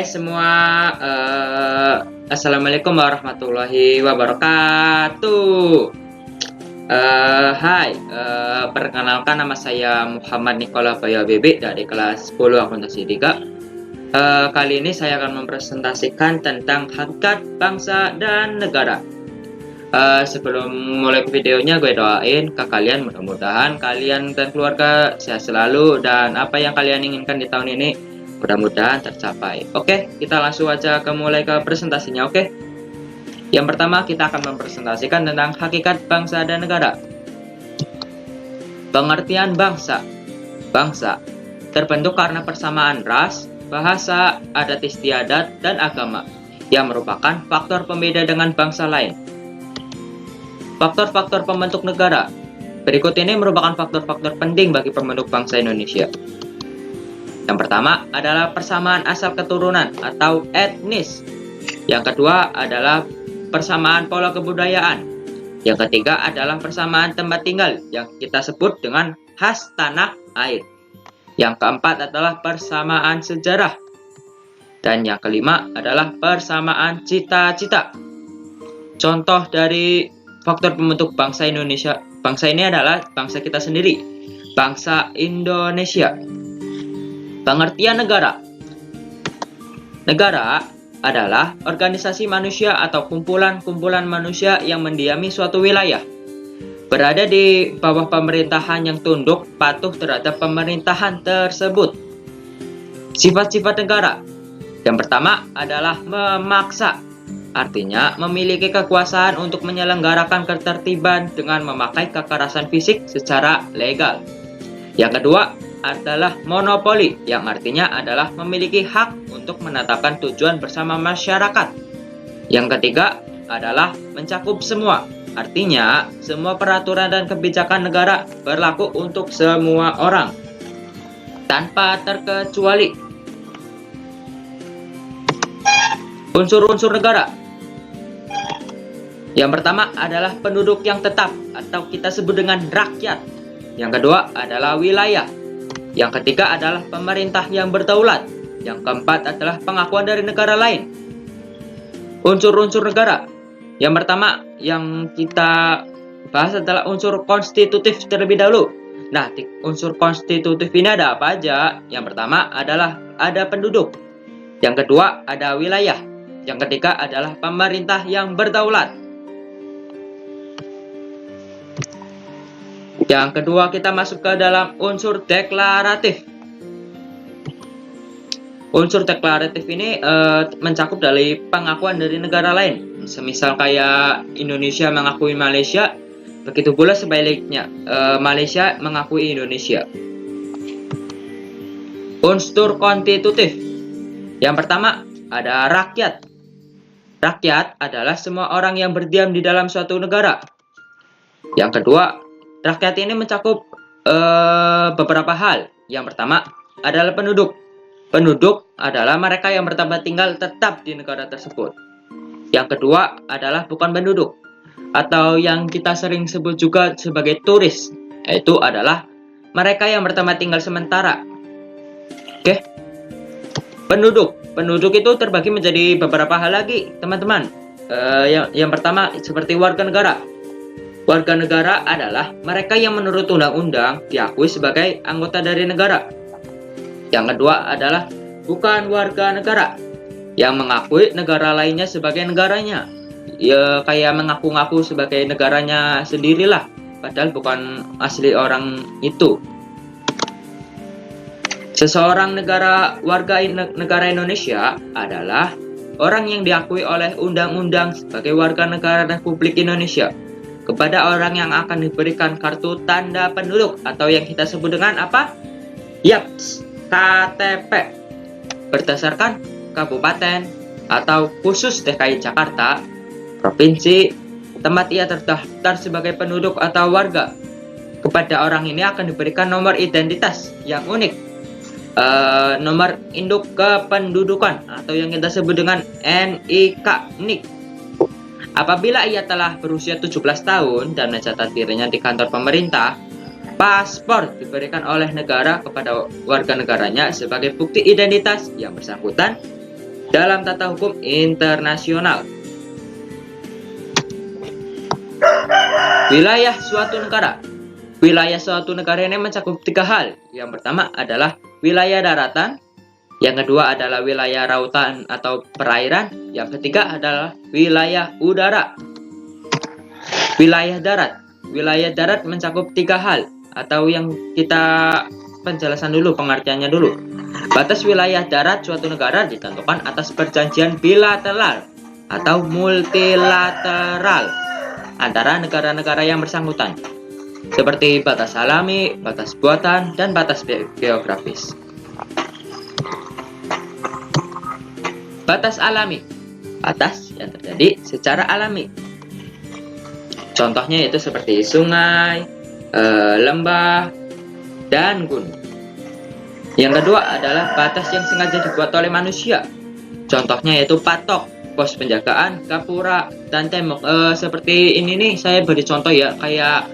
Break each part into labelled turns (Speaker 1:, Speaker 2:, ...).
Speaker 1: Hai semua, Assalamualaikum warahmatullahi wabarakatuh. Hai, perkenalkan nama saya Muhammad Nikola Bayo Bebe dari kelas 10 akuntansi 3. Kali ini saya akan mempresentasikan tentang hakikat bangsa dan negara. Sebelum mulai videonya, gue doain ke kalian, mudah-mudahan kalian dan keluarga sehat selalu dan apa yang kalian inginkan di tahun ini mudah-mudahan tercapai. Oke, kita langsung aja mulai ke presentasinya. Oke, yang pertama kita akan mempresentasikan tentang hakikat bangsa dan negara. Pengertian bangsa. Bangsa terbentuk karena persamaan ras, bahasa, adat istiadat, dan agama yang merupakan faktor pembeda dengan bangsa lain. Faktor-faktor pembentuk negara. Berikut ini merupakan faktor-faktor penting bagi pembentuk bangsa Indonesia. Yang pertama adalah persamaan asal keturunan atau etnis. Yang kedua adalah persamaan pola kebudayaan. Yang ketiga adalah persamaan tempat tinggal yang kita sebut dengan khas tanah air. Yang keempat adalah persamaan sejarah. Dan yang kelima adalah persamaan cita-cita. Contoh dari faktor pembentuk bangsa Indonesia. Bangsa ini adalah bangsa kita sendiri, bangsa Indonesia. Pengertian negara. Negara adalah organisasi manusia atau kumpulan-kumpulan manusia yang mendiami suatu wilayah, berada di bawah pemerintahan yang tunduk patuh terhadap pemerintahan tersebut. Sifat-sifat negara. Yang pertama adalah memaksa, artinya memiliki kekuasaan untuk menyelenggarakan ketertiban dengan memakai kekerasan fisik secara legal. Yang kedua adalah monopoli, yang artinya adalah memiliki hak untuk menetapkan tujuan bersama masyarakat. Yang ketiga adalah mencakup semua, artinya semua peraturan dan kebijakan negara berlaku untuk semua orang tanpa terkecuali. Unsur-unsur negara. Yang pertama adalah penduduk yang tetap atau kita sebut dengan rakyat. Yang kedua adalah wilayah. Yang ketiga adalah pemerintah yang berdaulat. Yang keempat adalah pengakuan dari negara lain. Unsur-unsur negara. Yang pertama yang kita bahas adalah unsur konstitutif terlebih dahulu. Nah, unsur konstitutif ini ada apa aja? Yang pertama adalah ada penduduk. Yang kedua ada wilayah. Yang ketiga adalah pemerintah yang berdaulat. Yang kedua kita masuk ke dalam unsur deklaratif. Unsur deklaratif ini mencakup dari pengakuan dari negara lain. Semisal kayak Indonesia mengakui Malaysia, begitu pula sebaliknya Malaysia mengakui Indonesia. Unsur konstitutif. Yang pertama ada rakyat. Rakyat adalah semua orang yang berdiam di dalam suatu negara. Yang kedua, rakyat ini mencakup beberapa hal. Yang pertama adalah penduduk. Penduduk adalah mereka yang bertempat tinggal tetap di negara tersebut. Yang kedua adalah bukan penduduk, atau yang kita sering sebut juga sebagai turis, yaitu adalah mereka yang bertempat tinggal sementara. Oke. Penduduk itu terbagi menjadi beberapa hal lagi, teman-teman. Yang pertama seperti warga negara. Warga negara adalah mereka yang menurut undang-undang diakui sebagai anggota dari negara. Yang kedua adalah bukan warga negara, yang mengakui negara lainnya sebagai negaranya. Ya kayak mengaku-ngaku sebagai negaranya sendirilah, padahal bukan asli orang itu. Seseorang warga negara Indonesia adalah orang yang diakui oleh undang-undang sebagai warga negara Republik Indonesia. Kepada orang yang akan diberikan kartu tanda penduduk atau yang kita sebut dengan apa? Yaps, KTP. Berdasarkan kabupaten atau khusus DKI Jakarta, provinsi, tempat ia terdaftar sebagai penduduk atau warga. Kepada orang ini akan diberikan nomor identitas yang unik. Nomor induk kependudukan atau yang kita sebut dengan NIK. Apabila ia telah berusia 17 tahun dan mencatat dirinya di kantor pemerintah, paspor diberikan oleh negara kepada warga negaranya sebagai bukti identitas yang bersangkutan dalam tata hukum internasional. Wilayah suatu negara. Wilayah suatu negara ini mencakup 3 hal. Yang pertama adalah wilayah daratan, yang kedua adalah wilayah lautan atau perairan, yang ketiga adalah wilayah udara. Wilayah darat. Wilayah darat mencakup 3 hal, atau yang kita penjelasan dulu, pengertiannya dulu. Batas wilayah darat suatu negara ditentukan atas perjanjian bilateral atau multilateral antara negara-negara yang bersangkutan, seperti batas alami, batas buatan, dan batas geografis. Batas alami, batas yang terjadi secara alami. Contohnya yaitu seperti sungai, lembah, dan gunung. Yang kedua adalah batas yang sengaja dibuat oleh manusia. Contohnya yaitu patok, pos penjagaan, gapura, dan tembok. Seperti ini nih, saya beri contoh ya, kayak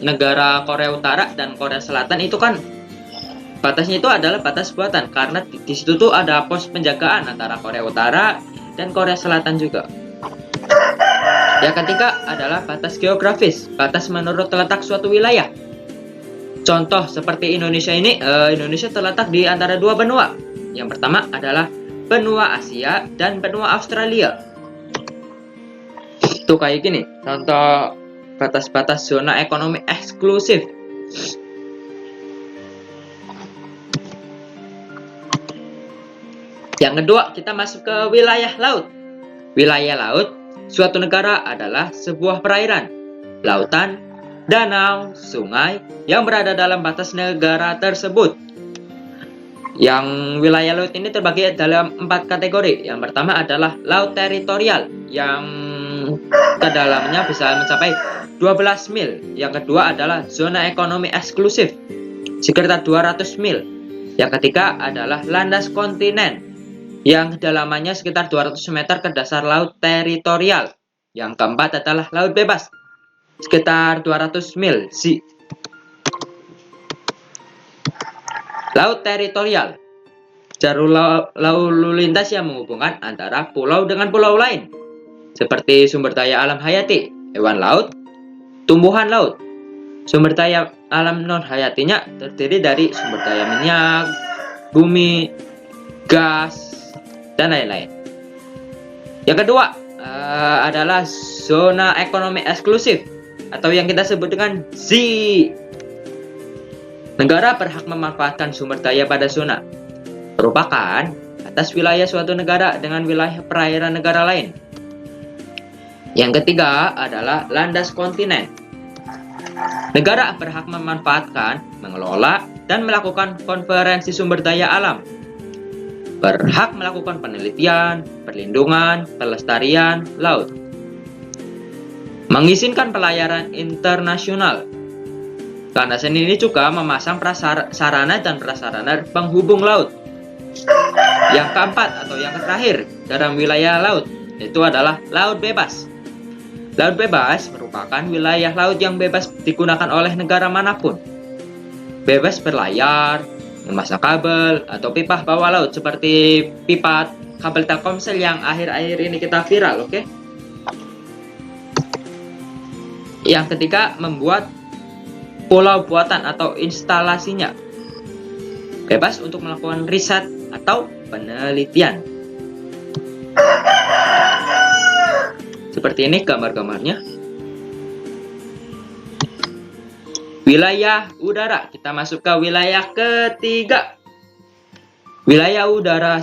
Speaker 1: negara Korea Utara dan Korea Selatan itu kan batasnya itu adalah batas buatan, karena di situ tuh ada pos penjagaan antara Korea Utara dan Korea Selatan juga. Yang ketiga adalah batas geografis, batas menurut letak suatu wilayah. Contoh seperti Indonesia ini, Indonesia terletak di antara 2 benua. Yang pertama adalah benua Asia dan benua Australia. Tuh kayak gini, contoh batas-batas zona ekonomi eksklusif. Yang kedua, kita masuk ke wilayah laut. Wilayah laut suatu negara adalah sebuah perairan, lautan, danau, sungai yang berada dalam batas negara tersebut. Yang wilayah laut ini terbagi dalam 4 kategori. Yang pertama adalah laut teritorial yang kedalamannya bisa mencapai 12 mil. Yang kedua adalah zona ekonomi eksklusif sekitar 200 mil. Yang ketiga adalah landas kontinen yang kedalamannya sekitar 200 meter ke dasar laut teritorial. Yang keempat adalah laut bebas sekitar 200 mil. Laut teritorial, jalur lalu lintas yang menghubungkan antara pulau dengan pulau lain, seperti sumber daya alam hayati, hewan laut, tumbuhan laut. Sumber daya alam non hayatinya terdiri dari sumber daya minyak, bumi, gas, dan lain-lain. Yang kedua adalah zona ekonomi eksklusif, atau yang kita sebut dengan ZEE. Negara berhak memanfaatkan sumber daya pada zona, merupakan atas wilayah suatu negara dengan wilayah perairan negara lain. Yang ketiga adalah landas kontinen. Negara berhak memanfaatkan, mengelola, dan melakukan konferensi sumber daya alam. Berhak melakukan penelitian, perlindungan, pelestarian laut. Mengizinkan pelayaran internasional. Landasan ini juga memasang sarana dan prasarana penghubung laut. Yang keempat atau yang terakhir dalam wilayah laut itu adalah laut bebas. Laut bebas merupakan wilayah laut yang bebas digunakan oleh negara manapun. Bebas berlayar, memasang kabel atau pipa bawah laut seperti pipa kabel Telkomsel yang akhir-akhir ini kita viral, oke? Yang ketiga, membuat pulau buatan atau instalasinya. Bebas untuk melakukan riset atau penelitian. Seperti ini gambar-gambarnya. Wilayah udara. Kita masuk ke wilayah ketiga. Wilayah udara.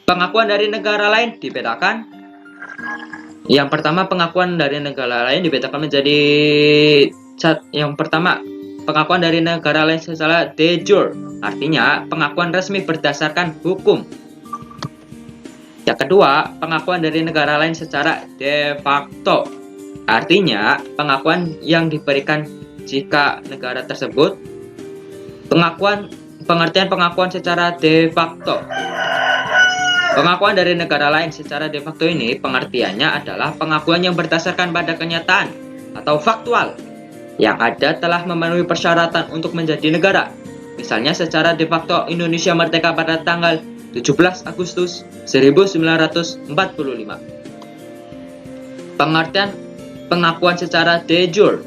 Speaker 1: Pengakuan dari negara lain dibedakan. Yang pertama, pengakuan dari negara lain dibedakan menjadi yang pertama, pengakuan dari negara lain secara de jure, artinya pengakuan resmi berdasarkan hukum. Yang kedua, pengakuan dari negara lain secara de facto, artinya pengakuan yang diberikan jika negara tersebut pengertian pengakuan secara de facto. Pengakuan dari negara lain secara de facto ini pengertiannya adalah pengakuan yang berdasarkan pada kenyataan atau faktual yang ada telah memenuhi persyaratan untuk menjadi negara. Misalnya secara de facto Indonesia merdeka pada tanggal 17 Agustus 1945. Pengertian pengakuan secara de jure.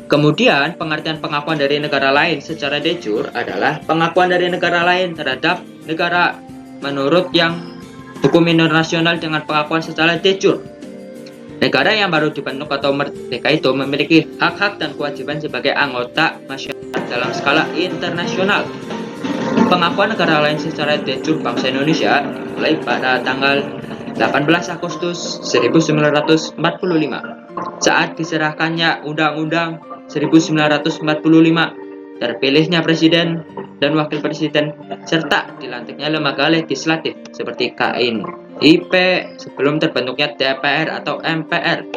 Speaker 1: Kemudian, pengertian pengakuan dari negara lain secara de jure adalah pengakuan dari negara lain terhadap negara menurut yang hukum internasional dengan pengakuan secara de jure. Negara yang baru dibentuk atau merdeka itu memiliki hak-hak dan kewajiban sebagai anggota masyarakat dalam skala internasional. Pengakuan negara lain secara de jure bangsa Indonesia mulai pada tanggal 18 Agustus 1945 saat diserahkannya Undang-Undang 1945, terpilihnya presiden dan wakil presiden, serta dilantiknya lembaga legislatif seperti KIP sebelum terbentuknya DPR atau MPR.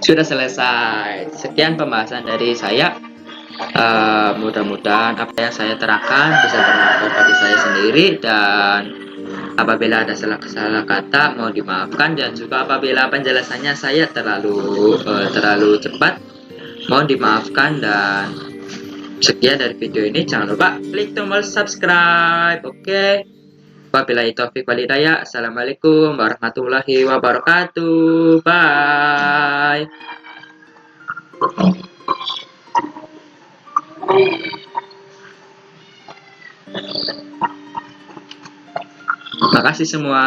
Speaker 1: Sudah selesai. Sekian pembahasan dari saya. Mudah-mudahan apa yang saya terangkan bisa bermanfaat bagi saya sendiri, dan apabila ada salah kata mohon dimaafkan, dan juga apabila penjelasannya saya terlalu cepat mohon dimaafkan. Dan sekian dari video ini, jangan lupa klik tombol subscribe. Oke. Wabillahi taufiq wal hidayah. Assalamualaikum warahmatullahi wabarakatuh. Bye. Makasih semua.